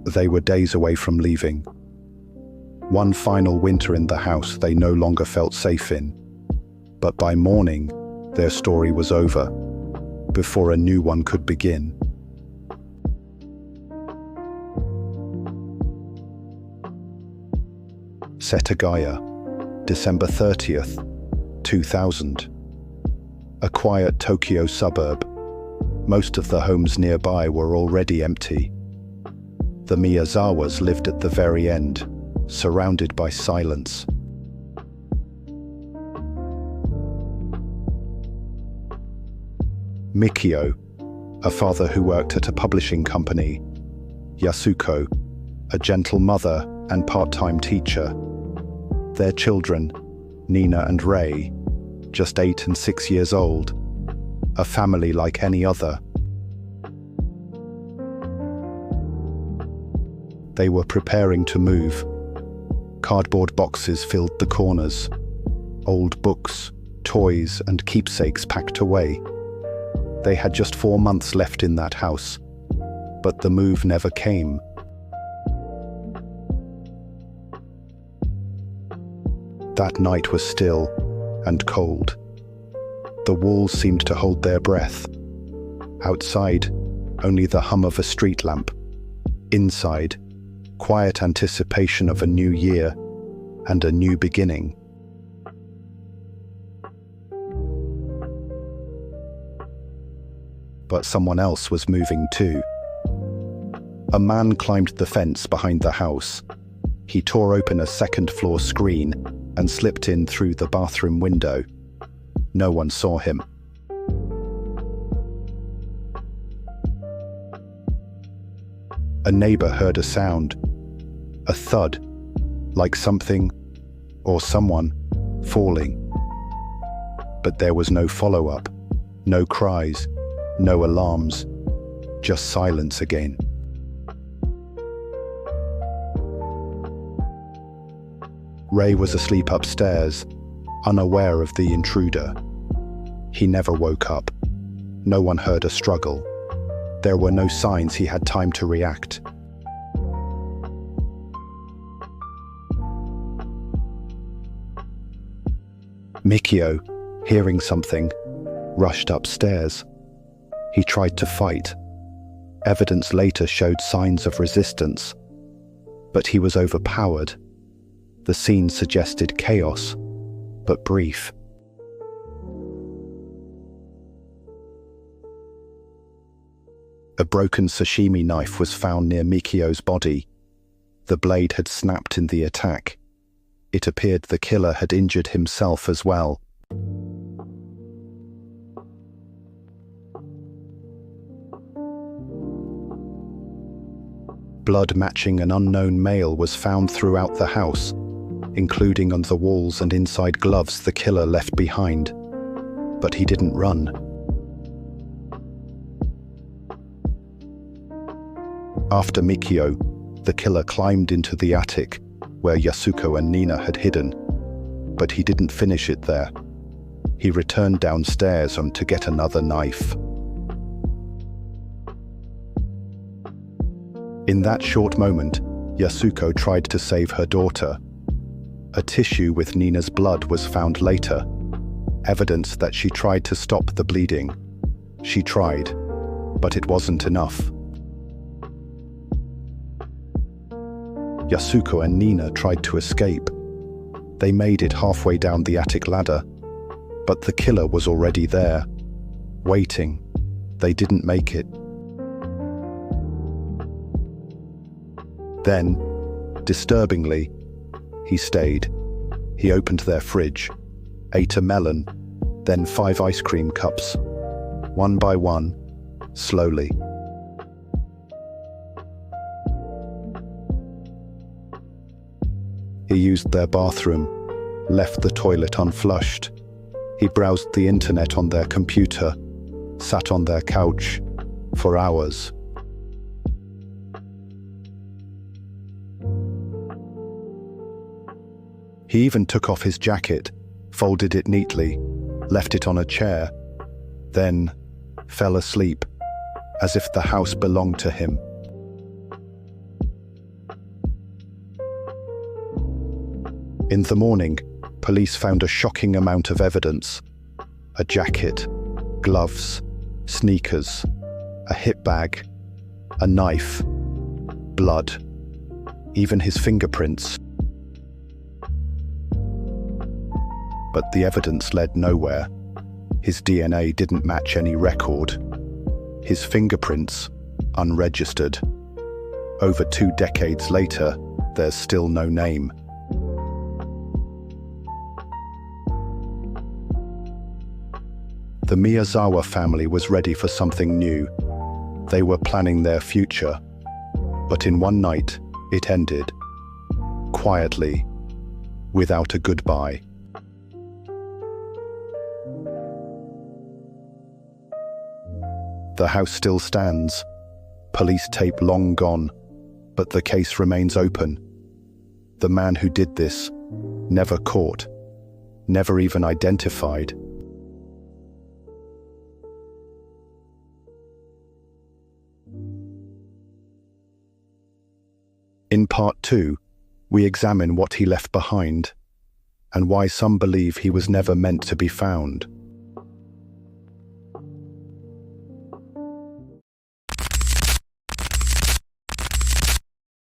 They were days away from leaving. One final winter in the house they no longer felt safe in. But by morning, their story was over, before a new one could begin. Setagaya, December 30th, 2000. A quiet Tokyo suburb. Most of the homes nearby were already empty. The Miyazawas lived at the very end, surrounded by silence. Mikio, a father who worked at a publishing company. Yasuko, a gentle mother and part-time teacher. Their children, Nina and Rei, just 8 and 6 years old. A family like any other. They were preparing to move. Cardboard boxes filled the corners. Old books, toys, and keepsakes packed away. They had just 4 months left in that house, but the move never came. That night was still and cold. The walls seemed to hold their breath. Outside, only the hum of a street lamp. Inside, quiet anticipation of a new year and a new beginning. But someone else was moving too. A man climbed the fence behind the house. He tore open a second-floor screen and slipped in through the bathroom window. No one saw him. A neighbor heard a sound, a thud, like something or someone falling. But there was no follow-up, no cries, no alarms, just silence again. Rei was asleep upstairs, unaware of the intruder. He never woke up. No one heard a struggle. There were no signs he had time to react. Mikio, hearing something, rushed upstairs. He tried to fight. Evidence later showed signs of resistance, but he was overpowered. The scene suggested chaos, but brief. A broken sashimi knife was found near Mikio's body. The blade had snapped in the attack. It appeared the killer had injured himself as well. Blood matching an unknown male was found throughout the house, including on the walls and inside gloves the killer left behind. But he didn't run. After Mikio, the killer climbed into the attic where Yasuko and Nina had hidden, but he didn't finish it there. He returned downstairs to get another knife. In that short moment, Yasuko tried to save her daughter. A tissue with Nina's blood was found later, evidence that she tried to stop the bleeding. She tried, but it wasn't enough. Yasuko and Nina tried to escape. They made it halfway down the attic ladder, but the killer was already there, waiting. They didn't make it. Then, disturbingly, he stayed. He opened their fridge, ate a melon, then 5 ice cream cups, one by one, slowly. He used their bathroom, left the toilet unflushed. He browsed the internet on their computer, sat on their couch for hours. He even took off his jacket, folded it neatly, left it on a chair, then fell asleep as if the house belonged to him. In the morning, police found a shocking amount of evidence: a jacket, gloves, sneakers, a hip bag, a knife, blood, even his fingerprints. But the evidence led nowhere. His DNA didn't match any record. His fingerprints, unregistered. Over 2 decades later, there's still no name. The Miyazawa family was ready for something new. They were planning their future. But in one night, it ended. Quietly, without a goodbye. The house still stands, police tape long gone, but the case remains open. The man who did this, never caught, never even identified. In part 2, we examine what he left behind, and why some believe he was never meant to be found.